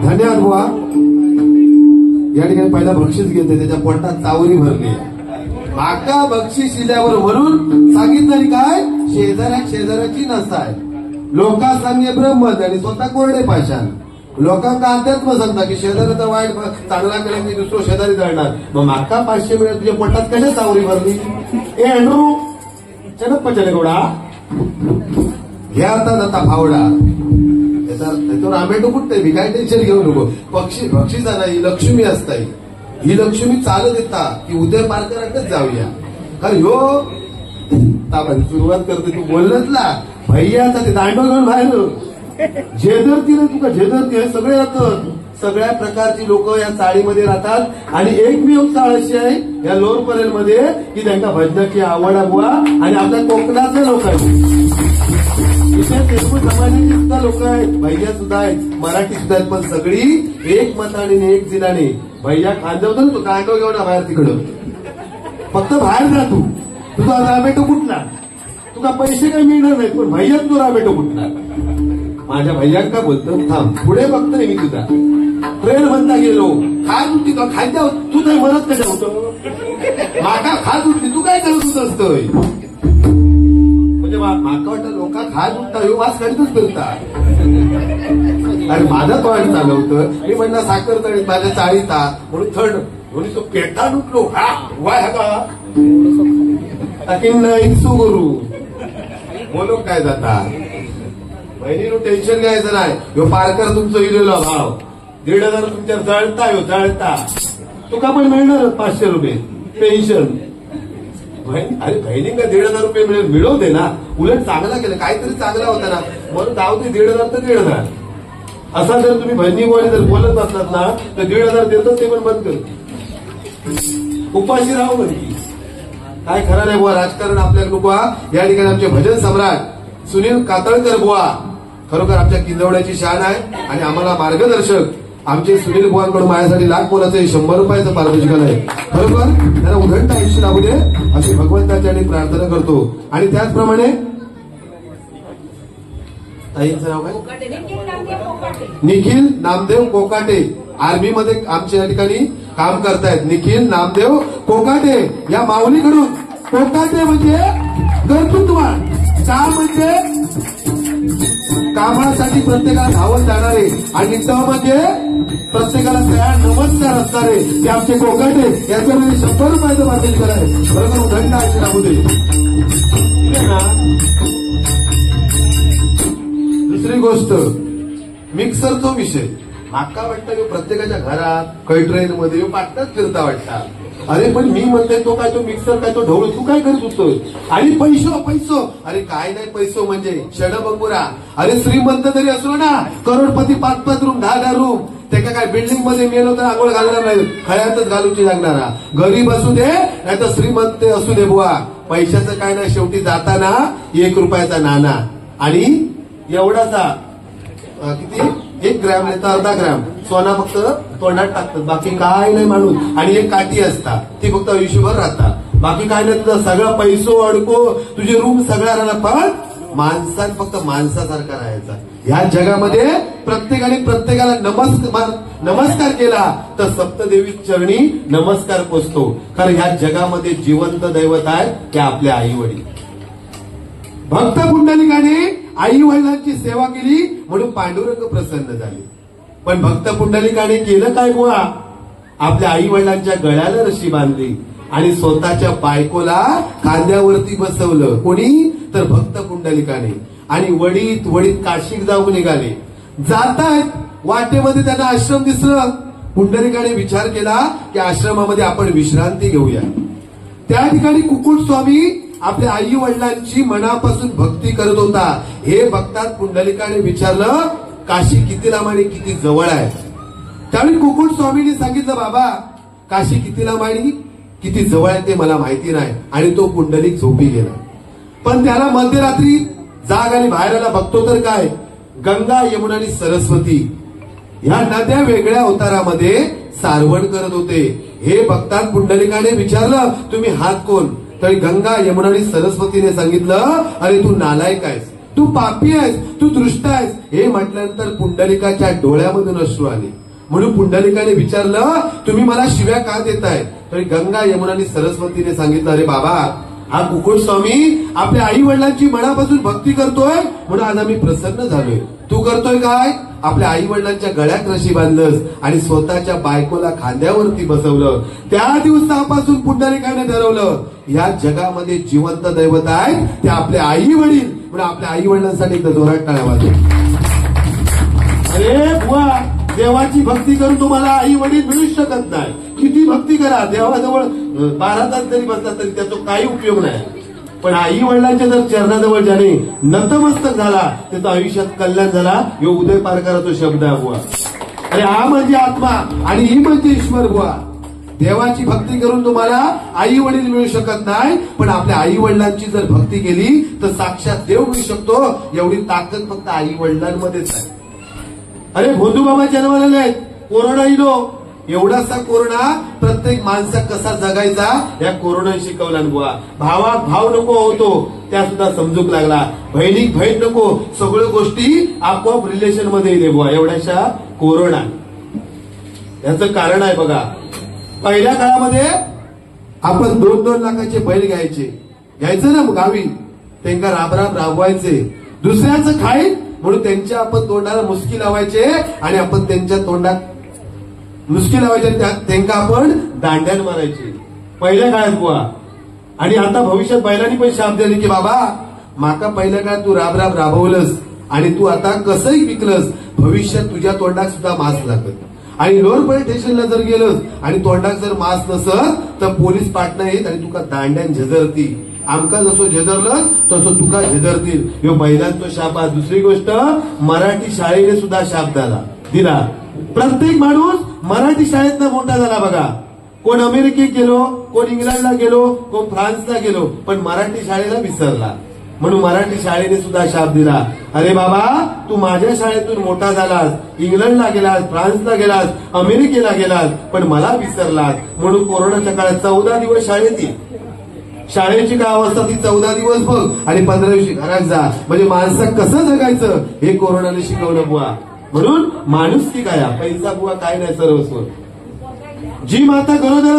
धन्यवाद बुवा. या ठिकाणी पहिला बक्षीस घेतले, त्याच्या पोटात चावरी भरली. माका बक्षीस दिल्यावर म्हणून सांगितलं काय, शेजाऱ्याची नसाय. लोका सांगे ब्रह्मच आणि स्वतः कोरडे पाषाण. लोकांना अध्यात्म सांगता की शेजाऱ्याचा वाईट चांगला केला की दुसरं शेजारी जाणार. मग माका 500 मिळत तुझ्या पोटात कशा चावरी भरली. ए अँड्रू चनप पचले गोडा घ्या आता फावडा. त्याच्यावर आंबेटो कुठते मी काय टेन्शन घेऊ नको. बक्षिसा नाही, लक्ष्मी असताय. ही लक्ष्मी चालत येता की उद्या पारकराकच जाऊया. कारण ह्यो सुरुवात करते तू बोललंच ना भैयाचा ते दांडो घेऊन बाहेर झेदरती ना तुका झेदरती हे सगळे राहतात. सगळ्या प्रकारची लोक या चाळीमध्ये राहतात आणि एकमेव चाळ अशी आहे या लोअर परेल मध्ये की त्यांना भजनाची आवड बुवा आणि आपल्या कोकणातले लोक आहेत. इथे तेलगू समाजाची सुद्धा लोक आहेत, भैया सुद्धा आहेत, मराठी सुद्धा आहेत. पण सगळी एक मताने एक जिलाने भैया खांदवतो ना. तू कांदो घेऊन बाहेर तिकडं फक्त बाहेर जा. तुझा रामेटो कुठला तुका पैसे काही मिळणार नाहीत पण भैयाच तू रामेटो कुठला. माझ्या भैयांका बोलतो थांब पुढे बघतोय मी तुझा ट्रेन म्हणता गेलो खात होती का खाद्या तू काही मरत कशा होतो. माका खात उठली तू काय करत होत असतोय. म्हणजे माका वाटतं लोक खात उठता येऊ वास काढतच फिरतात. अरे माझा तोंड चालवतं मी म्हणलं साखर तळीत माझ्या चाळीता म्हणून थंड म्हणून तो पेटा उठलो हा वाय हा का इंसू गुरु बोलो काय जाता. बहिणीनं टेन्शन घ्यायचं नाही. ह्यो पारकर तुमचं इलेलो भाव 1,500 तुमच्या जळता तुका पण मिळणार 500 रुपये पेन्शन. अरे बहिणींना 1,500 रुपये मिळवू दे ना. उलट चांगला केलं काहीतरी चांगला होता ना म्हणून जाऊ दे 1,500 तर 1,500. असा जर तुम्ही बहिणीवाणी जर बोलत असतात ना तर 1,500 देतात ते पण बंद कर. उपाशी राहू म्हणजे काय खरं नाही बुवा. राजकारण आपल्या नको. या ठिकाणी आमचे भजन सम्राट सुनील कातळकर बुवा खरोखर आमच्या किंजवड्याची शान आहे आणि आम्हाला मार्गदर्शक आमचे सुनील बुवांकडून माझ्यासाठी लाख मोलाचं 100 रुपयाचं पारितोषिक आहे. खरोखर त्यांना उदंड आयुष्य लाभू दे अशी भगवंताच्या प्रार्थना करतो. आणि त्याचप्रमाणे ताईंचं नाव काय निखिल नामदेव कोकाटे आर्मीमध्ये आमच्या या ठिकाणी काम करतायत. निखिल नामदेव कोकाटे या माऊलीकडून. कोकाटे म्हणजे कर्तृत्ववान, काम म्हणजे कामासाठी प्रत्येकाला धावत जाणारे आणि निष्ठा म्हणजे प्रत्येकाला तयार नमस्कार असणारे ते आमचे कोकाटे. याच्यामध्ये 100 रुपयाचं पारितोषिक आहे. बरोबर उदंड आयुष्य लाभू दे. दुसरी गोष्ट मिक्सरचा विषय. माका वाटतं प्रत्येकाच्या घरात कैट्रेन मध्ये पाटणात फिरता वाटतात. अरे पण मी म्हणतोय तो काय तो मिक्सर काय तो ढवळ तू काय करत होतोय. आणि पैसो अरे काय नाही पैसो म्हणजे षडबंगुरा. अरे श्रीमंत तरी असलो ना करोडपती 5-5 रूम 10-10 रूम त्याला काय बिल्डिंग मध्ये मेलो तर आंघोळ घालणार नाही खळ्यातच घालूची लागणारा. गरीब असू दे नाही तर श्रीमंत असू दे बुवा पैशाचं काय नाही. शेवटी जाताना 1 रुपयाचा नाणा आणि एवढाचा किती 1 ग्रॅम नाही तर अर्धा ग्रॅम सोना फक्त तोंडात टाकतात. बाकी काय नाही माणूस. आणि एक काठी असता ती फक्त आयुष्यभर राहतात. बाकी काय नाही. तुझा सगळा पैसो अडको तुझे रूम सगळा राहणार पण माणसात फक्त माणसासारखा राहायचा. ह्या जगामध्ये प्रत्येकाने प्रत्येकाला नमस्कार केला तर सप्तदेवी चरणी नमस्कार पोचतो. कारण ह्या जगामध्ये जिवंत दैवत आहे ते आपले आई वडील. भक्त पुंडलिकाने आई वडिलांची सेवा केली म्हणून पांडुरंग प्रसन्न झाले. पण भक्त पुंडलिकाने केलं काय बुवा आपल्या आई वडिलांच्या गळ्याला रशी बांधली आणि स्वतःच्या बायकोला खांद्यावरती बसवलं. कोणी तर भक्त पुंडलिकाने. आणि वडीत काशीत जाऊन निघाले. जातायत वाटेमध्ये त्यांना आश्रम दिसलं. पुंडलिकाने विचार केला की आश्रमामध्ये आपण विश्रांती घेऊया. त्या ठिकाणी कुकुट स्वामी आपल्या आई वडिलांची मनापासून भक्ती करत होता. हे बघतात पुंडलिकाने विचारलं काशी किती लांब आणि किती जवळ आहे. त्यावेळी कुकुट स्वामींनी सांगितलं बाबा काशी किती लांब आणि किती जवळ आहे ते मला माहिती नाही. आणि तो पुंडलिक झोपी गेला. पण त्याला मध्यरात्री जाग आणि बाहेरला बघतो तर काय गंगा यमुना आणि सरस्वती ह्या नद्या वेगळ्या अवतारामध्ये सारवण करत होते. हे बघतात पुंडलिकाने विचारलं तुम्ही हात कोण. तर गंगा यमुना आणि सरस्वतीने सांगितलं अरे तू नालायक आहेस. तू पापी आहेस, तू दृष्ट आहेस. हे म्हटल्यानंतर पुंडलिकाच्या डोळ्यामधून अश्रू आले. म्हणून पुंडलिकाने विचारलं, तुम्ही मला शिव्या का देताय? तरी गंगा, यमुना आणि सरस्वतीने सांगितलं, अरे बाबा, हा कुकुट स्वामी आपल्या आई वडिलांची मनापासून भक्ती करतोय म्हणून आज आम्ही प्रसन्न झालोय. तू करतोय काय? आपल्या आई वडिलांच्या गळ्यात रशी बांधलंस आणि स्वतःच्या बायकोला खांद्यावरती बसवलं. त्या दिवसापासून पुंडलिकाने ठरवलं, या जगामध्ये जिवंत दैवत आहेत ते आपले आई वडील, म्हणून आपल्या आई वडिलांसाठी एकदा जोरात टाळ्या वाजवा. अरे बुवा, देवाची भक्ती करून तुम्हाला आई वडील मिळू शकत नाही. किती भक्ती करा, देवाजवळ 12 तास जरी बसला तरी त्याचा काही उपयोग नाही. पण आई वडिलांच्या जर चरणाजवळ ज्याने नतमस्तक झाला त्याचं आयुष्यात कल्याण झाला. ह्यो उदय पारकराचा शब्द आहे बुवा. अरे हा म्हणजे आत्मा आणि ही म्हणजे ईश्वर बुवा. देवाची भक्ती करून तुम्हाला आई वडील मिळू शकत नाही, पण आपल्या आई वडिलांची जर भक्ती केली तर साक्षात देव मिळू शकतो. एवढी ताकद फक्त आई वडिलांमध्येच आहे. अरे भोंदू बाबा जन्माला नाहीत, कोरोना इलो, एवढासा कोरोना प्रत्येक माणसा कसा जगायचा या कोरोनाने शिकवला बुवा. भावात भाव नको होतो त्या सुद्धा समजूक लागला. बहिणीक बहीण नको, सगळ्या गोष्टी आपोआप रिलेशन मध्ये येते बुवा एवढ्याशा कोरोना. याचं कारण आहे बघा, पहिल्या काळामध्ये आपण 2-2 लाखाचे बैल घ्यायचं ना गावी, त्यांना राबराब राबवायचे. दुसऱ्याचं खाईल म्हणून त्यांच्या आपण तोंडाला मुसकी लावायचे आणि आपण त्यांच्या तोंडात मुसकी लावायचे, त्यांना आपण दांड्यान मारायचे पहिल्या काळात बुवा. आणि आता भविष्यात बैलांनी पण शाप दिले की बाबा, माका पहिल्या काळात तू राबराब राबवलंस आणि तू आता कसंही विकलंस, भविष्यात तुझ्या तोंडात सुद्धा मास्क लागत. आणि लोअर पोलीस स्टेशनला जर गेलंस आणि तोंडात जर मास्क नसत तर पोलीस पाटणं येत आणि तुका दांड्यान झेजरती. आमका जसं झेजरलं तसं तुका झेजरतील. ह्यो बैलांचा शाप आहे. दुसरी गोष्ट, मराठी शाळेने सुद्धा शाप दिला. प्रत्येक माणूस मराठी शाळेतनं मोठा झाला बघा. कोण अमेरिकेत गेलो, कोण इंग्लंडला गेलो, कोण फ्रान्सला गेलो, पण मराठी शाळेला विसरला. म्हणून मराठी शाळेने सुद्धा शाप दिला. अरे बाबा, तू माझ्या शाळेतून मोठा झालास, इंग्लंडला गेलास, फ्रान्सला गेलास, अमेरिकेला गेलास, पण मला विसरलास. म्हणून कोरोनाच्या काळात 14 दिवस शाळेत ये. शाळेची काय अवस्था ती 14 दिवस बघ आणि 15 दिवशी घरात जा. म्हणजे माणसं कसं जगायचं हे कोरोनाने शिकवलं बुवा. म्हणून माणुसकी काय, पैसा बुवा काय नाही, सर्वस्व. जी माता गरोदर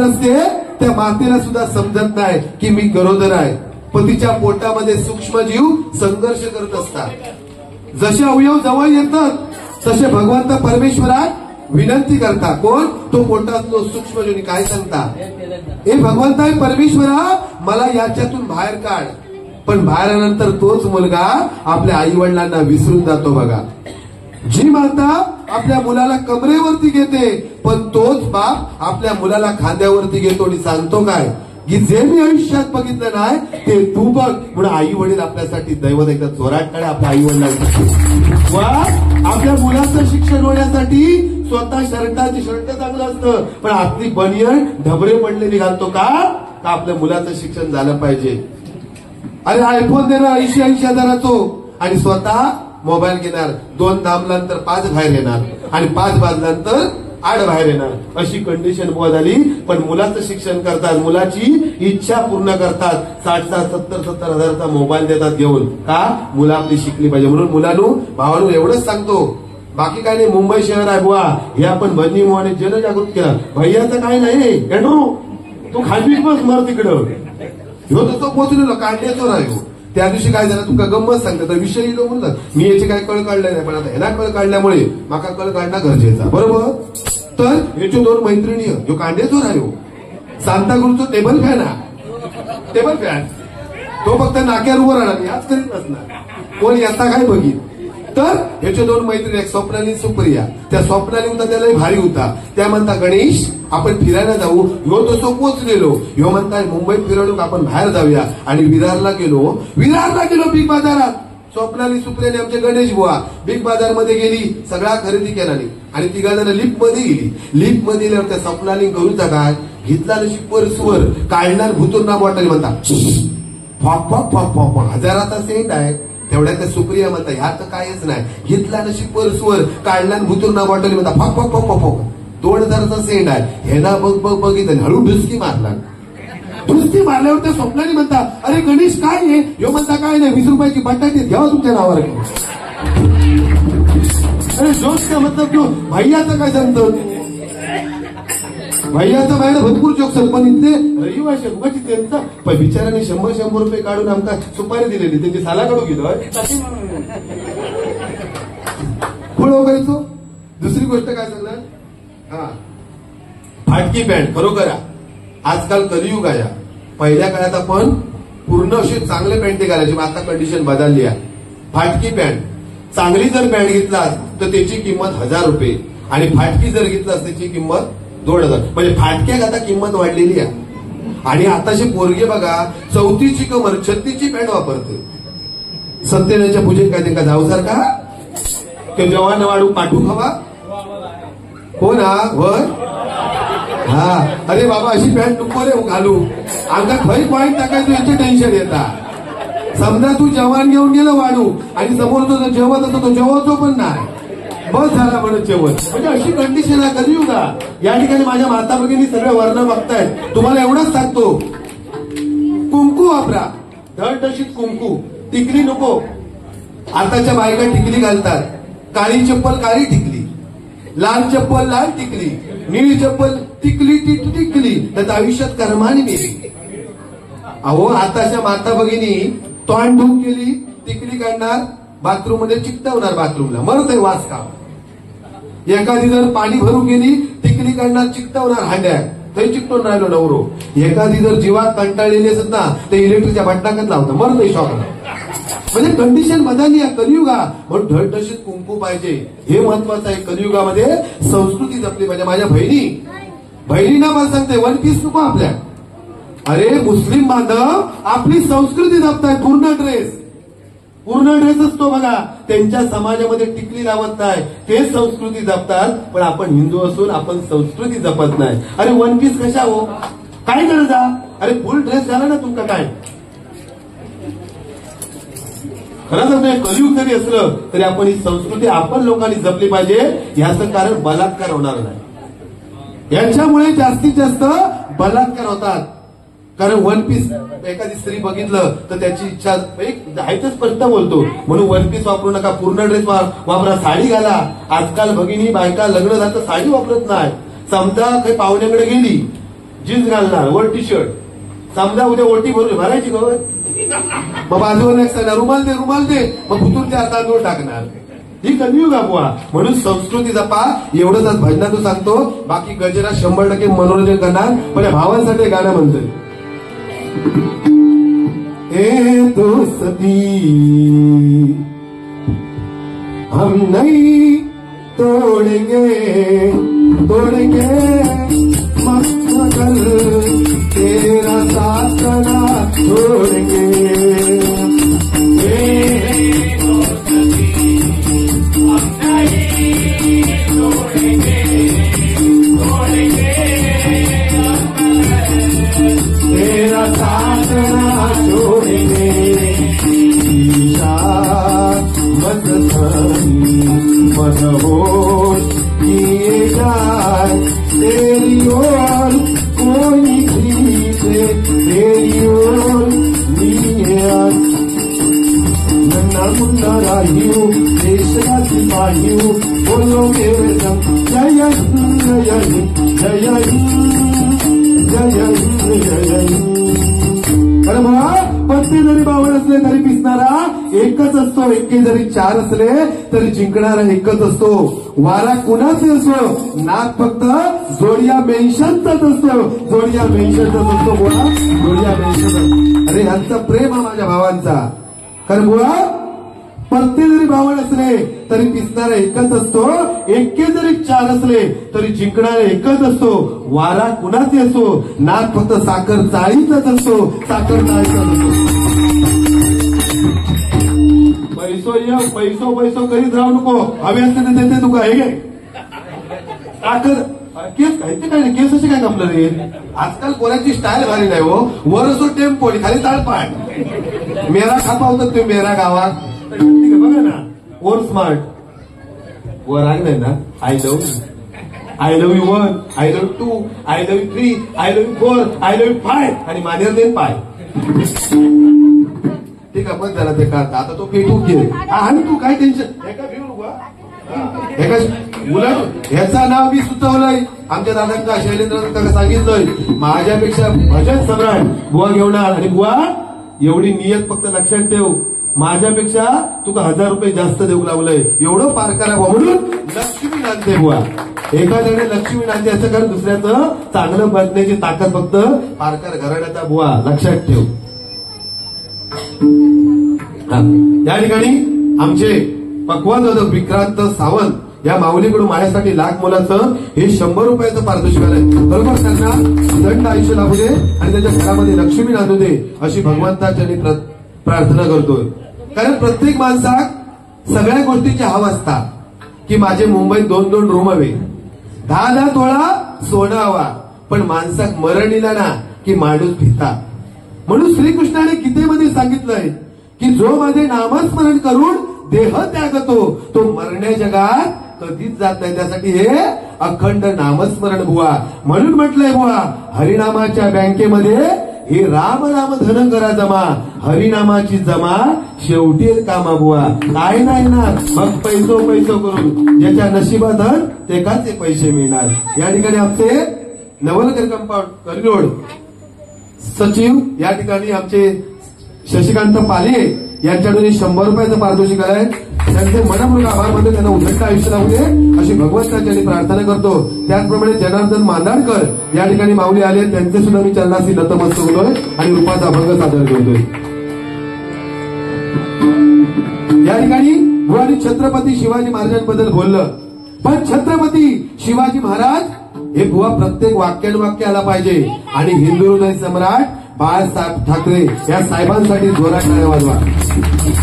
असते त्या मातेला सुद्धा समजत नाही की मी गरोदर आहे. पण तिच्या पोटामध्ये सूक्ष्मजीव संघर्ष करत असतात. जसे अवयव जवळ येतात तसे भगवंत परमेश्वरात विनंती करता. कोण? तो पोटातलो सूक्ष्मजीव. काय सांगता? हे भगवंत आहे परमेश्वरा, मला याच्यातून बाहेर काढ. पण बाहेर आल्यानंतर तोच मुलगा आपल्या आई वडिलांना विसरून जातो बघा. जी माता आपल्या मुलाला कमरेवरती घेते, पण तोच बाप आपल्या मुलाला खांद्यावरती घेतो आणि सांगतो काय की जे मी आयुष्यात बघितलं नाही ते तू बघ. म्हणून आई वडील आपल्यासाठी दैवत. एकदा जोरात काढा आपल्या आई वडिलांसाठी. वा, आपल्या मुलाचं शिक्षण होण्यासाठी स्वतः शर्ट चांगलं असतं, पण आपली बनियन ढबरे पडलेली घालतो का आपल्या मुलाचं शिक्षण झालं पाहिजे. अरे आयफोन देणार 80-80 हजाराचो आणि स्वतः मोबाईल घेणार. 2 दाबल्यानंतर 5 बाहेर येणार आणि 5 वाजल्यानंतर 8 बाहेर येणार. अशी कंडिशन बुवा झाली. पण मुलाचं शिक्षण करतात, मुलाची इच्छा पूर्ण करतात. 60-70 हजाराचा मोबाईल देतात घेऊन. का? मुलं आपली शिकली पाहिजे. म्हणून मुलांनो, भावांनो, एवढंच सांगतो, बाकी काय नाही. मुंबई शहर आहे बुवा, हे आपण बन्नी मोहाने जनजागृत केलं. भैयाचं काय नाही. एंड्रू, तू खाजवीत बस मर तिकडं. ह्यो तसं पोचलेलो काढण्याचो राहिलो. त्या दिवशी काय झालं तुका गंमत सांगतात. तर विषय येलो म्हणतात, मी याची काय कळ काढले नाही, पण आता ह्याला कळ काढल्यामुळे माका कळ काढणं गरजेचा. बरोबर. तर ह्याच्या 2 मैत्रिणी, जो कांड्याचो राहिलो, सांताक्रूजचा टेबल फॅन तो फक्त नाक्यावर उभं राहणार, याच करीत नसणार. कोण येता काय बघित. तर ह्याच्या 2 मैत्रिणी, एक स्वप्नाली सुप्रिया. त्या स्वप्नाली होता त्याला भारी होता. त्या म्हणता, गणेश आपण फिरायला जाऊ. ह्यो तसं पोचलेलो. ह्यो म्हणताय मुंबईत फिरवलो, आपण बाहेर जाऊया. आणि विरारला गेलो बिग बाजारात. स्वप्नाली सुप्रियाने आमचे गणेश बुवा बिग बाजार मध्ये गेली, सगळा खरेदी केला नाही आणि 3 जण लिफ्ट मध्ये गेली. लिफ्ट मध्ये गेल्यावर त्या स्वप्नाली करूचा काय घेतला नशी पर्सवर काढणार भुतुर्ना बॉटल. म्हणता फॉक फॉक फॉक फॉक 1000चा सेंट आहे. तेवढ्या त्या सुप्रिया म्हणता ह्याचं कायच नाही. घेतला नशी पर्सवर काढला भुतुर्ना बॉटल. म्हणता फॉक फॉक फॉक फॉक 2000चा सेंट आहे. ह्याला बघितलं हळू ढुसकी मारला. धुस्ती मारल्यावर त्या स्वप्नाने म्हणता, अरे गणेश काय आहे? ह्यो म्हणता काय नाही, 20 रुपयाची बटाटे घ्यावा तुमच्या नावावर. अरे जोश का मतलब क्यों? भैयाचं काय सांगतो? भैयाचं बाहेर भरपूर जोक्स आहेत, पण इथले रहिवाशी उगाची त्यांचा बिचाराने 100 रुपये काढून आमका सुपारी दिलेली, त्यांची साला काढून गेलो. फळ वगैरेचो. दुसरी गोष्ट काय सांगणार? हा, फाटकी पॅन्ट. खरोखर आजकाल कलियुग आहे. पहिल्या काळात आपण पूर्ण अशी चांगले पॅन्टी घालायची, आता कंडिशन बदलली आहे. फाटकी पॅन्ट, चांगली जर पॅन्ट घेतलास तर त्याची किंमत 1000 रुपये आणि फाटकी जर घेतलास त्याची किंमत 2000. म्हणजे फाटक्यात आता किंमत वाढलेली आहे. आणि आताची पोरगी बघा 34ची कमर 36ची पॅन्ट वापरते. सत्यनारायणच्या पूजेत काय ते का जाऊसारखा ते जवान वाढू पाठू खावा कोण हा वर. हा, अरे बाबा अशी पॅन्ट नको रे घालू, आमचा खरी पॉईंट टाकायचं याचे टेन्शन येतात. समजा तू जवान घेऊन गेलो वाढू आणि समोर तो जेवत असतो, तो जेवतो पण नाही, बस झाला म्हणत जेवण. म्हणजे अशी कंडिशन आहे कलियुगा. या ठिकाणी माझ्या माता भगिनी सगळ्या वर्ण बघतायत. तुम्हाला एवढंच सांगतो, कुंकू वापरा, धडधशीत कुंकू, टिकली नको. आताच्या बायका टिकली घालतात, काळी चप्पल काळी टिकली, लाल चप्पल लाल टिकली, निळी चप्पल टिकली टिकली, त्याचं आयुष्यात कर्माने मिळली. अहो आताच्या माता भगिनी तोंड धूक केली, टिकली काढणार, बाथरूम मध्ये चिकटवणार, बाथरूमला मरत आहे वास का. एखादी जर पाणी भरू गेली, टिकली काढणार, चिकटवणार हांड्यात, तरी चिकटून राहिलो नवरो. एखादी जर जीवात कंटाळलेली असत ना, ते इलेक्ट्रिकच्या बटनाकच लावतं, मरत आहे शॉक. म्हणजे कंडिशन बदलली आहे कलियुगा. म्हणून ढळढशीत कुंकू पाहिजे, हे महत्वाचं आहे. कलियुगामध्ये संस्कृती जपली पाहिजे. माझ्या बहिणींना मला सांगते, वन पीस नको आपल्या. अरे मुस्लिम बांधव आपली संस्कृती जपताय. पूर्ण ड्रेस असतो बघा, त्यांच्या समाजामध्ये टिकली लावत नाही, ते संस्कृती जपतात. पण आपण हिंदू असून आपण संस्कृती जपत नाही. अरे वन पीस कशा हो, काय गरज आहे? अरे फुल ड्रेस झाला ना तुमका काय. खरं सांगतोय, कलियुग जरी असलं तरी आपण ही संस्कृती आपण लोकांनी जपली पाहिजे. याचं कारण बलात्कार होणार नाही. यांच्यामुळे जास्तीत जास्त बलात्कार होतात. कारण वन पीस एखादी स्त्री बघितलं तर त्याची इच्छा आहे तर स्पष्ट बोलतो, म्हणून वन पीस वापरू नका, पूर्ण ड्रेस वापरा, साडी घाला. आजकाल भगिनी बायका लग्न झालं तर साडी वापरत नाही. समजा काही पाहुण्याकडे गेली, जीन्स घालणार, वर टी शर्ट. समजा उद्या ओटी भरायची गवर, मग बाजूवर नाही सांगणार रुमाल दे, मग पुतूरच्या तांदूळ टाकणार. ही कलियुग बुवा. म्हणून संस्कृती जपा, एवढंच आज भजनातून सांगतो. बाकी गजरा 100% मनोरंजन करणार. पण या भावांसाठी गाणं म्हणतोय, ए दोस्ती हम नहीं तोड़ेंगे मगर तेरा साथ ना छोड़ेंगे. तेरा साथ ना छोड़ेंगे. मत मनोज किए जाए तेरी ओर कोई खींचे, तेरी ओर नन्ना मुन्ना राहियो देशा सिपाहियो बोलो मेरे संग जय हिंद जय हिंद जय हिंद जय हिंद जय हिंद. अरे मग पत्ते जरी बावळ असले तरी पिसणारा एकच असतो, एके जरी 4 असले तरी जिंकणारा एकच असतो. वारा कुणाचे असो, नाक फक्त जोडिया मेन्शनचाच असतो, जोडिया मेन्शनचाच असतो. बोला जोडिया मेन्शन. अरे ह्यांचा प्रेम हा माझ्या भावांचा. कारण बोला पत्ते जरी बावळ असले तरी पिसणारा एकच असतो, एके जरी 4 असले तरी जिंकणारा एकच असतो. वारा कुणाचे असो, नाक फक्त साखर चाळीचाच असतो, साखर चाळीचाच असतो. पैसो करीत राहू नको, हवे असते तर देते तुका. हे घे साखर केस खायचे काय केस असे काय जमलं रे. आजकाल कोणाची स्टाईल भारी नाही हो. वर असो टेम्पोडी, खाली ताळपाट. मेरा खापा होतात ते मेरा गावात बघा ना. ओर स्मार्ट वर आहे नाही ना, I love I love you 1, I love 2, I love 3, I love 4, I love 5 आणि मानेर देन पाय. ठीक आहे, पण झाला ते करता. आता तो पेटू घे आणि तू काय टेन्शन एका घेऊ नको. एका उलट ह्याचं नाव मी सुचवलंय आमच्या दादांका शैलेंद्र सांगितलंय. माझ्यापेक्षा भजन सम्राट बुवा घेऊन आणि बुवा एवढी नियत फक्त लक्षात ठेव, माझ्यापेक्षा तुका 1000 रुपये जास्त देऊ लावलंय. एवढं पार करा म्हणून लक्ष्मी नांदते बुवा. एखाद्याने लक्ष्मी नांदते असं कारण दुसऱ्याचं चांगलं बदण्याची ताकद फक्त पारकर घराण्याचा बुवा लक्षात ठेव. या ठिकाणी आमचे पक्वान विक्रांत सावंत या माऊलीकडून माझ्यासाठी लाख मोलाचं हे 100 रुपयाचं पारितोषिक आलंय. बरोबर त्यांना दंड आयुष्य लाभू दे आणि त्याच्या घरामध्ये लक्ष्मी नांदू दे अशी भगवंताच्या प्रार्थना करतोय. कारण प्रत्येक माणसाक सगळ्या गोष्टीची हवा असतात की माझे मुंबईत 2-2 रूम हवे, 10-10 तोळा सोनं हवा, पण माणसाक मरण इला ना की माणूस भिता. म्हणून श्रीकृष्णाने गीतेमध्ये सांगितलंय की जो माझे नामस्मरण करून देह त्यागतो तो मरण्या जगात कधीच जात नाही. त्यासाठी हे अखंड नामस्मरण बुवा. म्हणून म्हटलंय बुवा, हरिनामाच्या बँकेमध्ये हे राम नाम धन करा जमा, हरिनामाची जमा शेवटी कामा बुवा. काय नाही ना मग पैसो करून ज्याच्या नशिबात धन तेकाच ते पैसे मिळणार. या ठिकाणी आमचे नवलकर कंपाऊंड करिरोड सचिव या ठिकाणी आमचे शशिकांत पाले यांच्याकडून 100 रुपयाचं पारितोषिक आहे. त्यांचे मनपूर्वक आभार मानतो, त्यांना उदंड आयुष्य लावू दे अशी भगवंताची प्रार्थना करतो. त्याचप्रमाणे जनार्दन मांदाडकर या ठिकाणी माऊली आले, त्यांचे सुद्धा मी चरणाशी नतमस्तक होतोय आणि रूपाचा अभंग सादर करतोय. या ठिकाणी बुवानी छत्रपती शिवाजी महाराजांबद्दल बोललं, पण छत्रपती शिवाजी महाराज हे बुवा प्रत्येक वाक्यानुवाक्य आला पाहिजे. आणि हिंदू हृदय सम्राट बाळासाहेब ठाकरे या साहेबांसाठी जोरात टाळ्या वाजवा.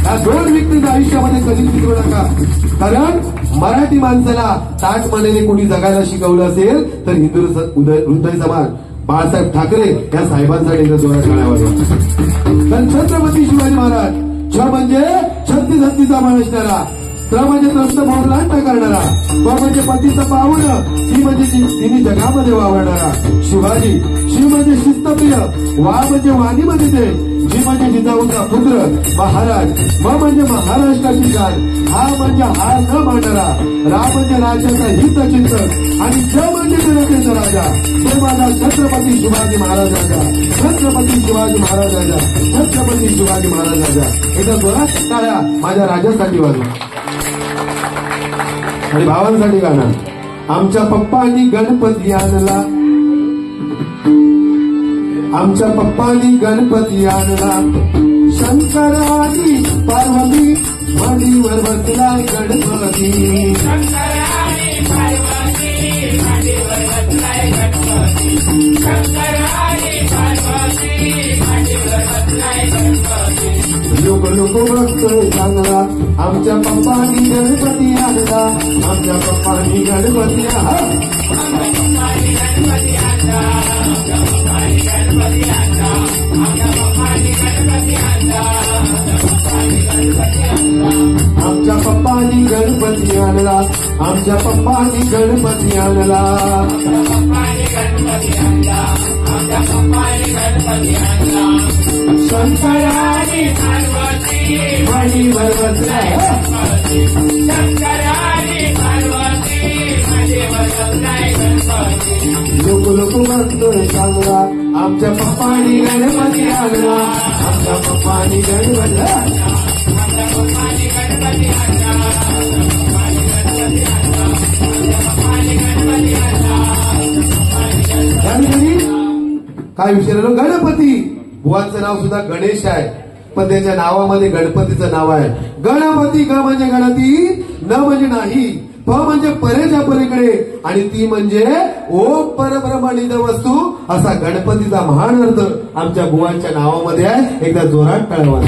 या 2 व्यक्तीच्या आयुष्यामध्ये कधीच विसरू नका. कारण मराठी माणसाला ताट मानेने कोणी जगायला शिकवलं असेल तर हिंदू हृदय समाज बाळासाहेब ठाकरे या साहेबांसाठी जोरात टाळ्या वाजवा. तर छत्रपती शिवाजी महाराज छ म्हणजे छत्तीस हत्तीचा मान असणारा, त्र म्हणजे त्रस्त मोहलांटा करणारा, प म्हणजे पतीचं पावन, ती म्हणजे तिने जगामध्ये वावरणारा शिवाजी. शिव म्हणजे शिस्तप्रिय, वा म्हणजे वाणीमध्ये ते, जी म्हणजे जिजाऊचा पुत्र महाराज, म म्हणजे महाराष्ट्राची जाण, हा म्हणजे हार न मांडणारा, रा म्हणजे राज्याचा हितचिंतक आणि ज म्हणजे जनतेचा राजा. तो माझा छत्रपती शिवाजी महाराजांचा, छत्रपती शिवाजी महाराजांचा, छत्रपती शिवाजी महाराजांचा. एकदा जोरात टाळ्या माझ्या राजासाठी वाजवा आणि भावांसाठी गाणं. आमच्या पप्पांनी गणपती आणला, आमच्या पप्पांनी गणपती आणला, शंकर आणि पार्वती मांडीवर बसलाय गणपती. लोक लोक बघतोय चांगला, आमच्या पप्पांनी गणपती आणला, आमच्या पप्पांनी गणपती आमच्या पप्पांनी गणपती आणला, आमच्या पप्पांनी गणपती आणला. शंकरानी पार्वती मांडीवर बसलाय, लोक लोक बघतोय चांगला, आमच्या पप्पांनी गणपती आणला, आमच्या पप्पांनी गणपती आणला. काय विचारलो गणपती. बुवांचं नाव सुद्धा गणेश आहे, पण त्याच्या नावामध्ये गणपतीचं नाव आहे. गणपती ग म्हणजे गणती, न म्हणजे नाही, प म्हणजे परेच्या पलीकडे आणि ती म्हणजे ओम परब्रह्मणिद वस्तू असा गणपतीचा महान अर्थ आमच्या बुवांच्या नावामध्ये आहे. एकदा जोरात कळवा.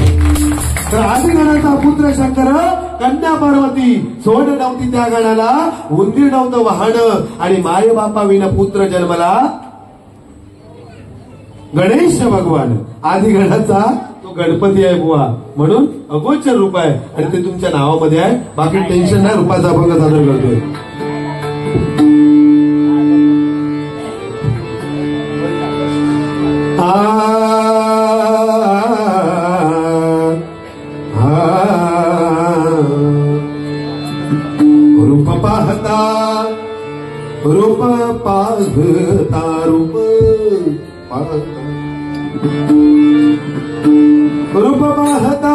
तर आधी गणाचा पुत्र शंकर, कन्या पार्वती, सोड नव्हती त्या गणाला, उंदीर नव्हतं वाहन आणि माय बापा विना पुत्र जन्मला गणेश भगवान. आधी गणाचा तो गणपती आहे बुवा, म्हणून अगोचर रूप आहे आणि ते तुमच्या नावामध्ये आहे. बाकी टेन्शन नाही, रूपाचा अभंग सादर करतोय. रूप पाहता रूप पाहता रूप पाहता रूप पाहता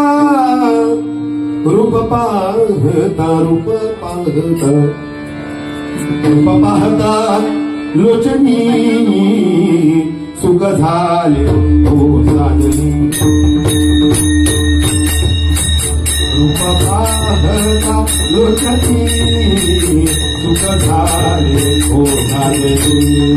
रूप पाहता रूप पाहता रूप पाहता लोचनी सुख झाले हो साजनी रूप पाहता लोचनी सुख झाले हो साजनी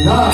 Dale,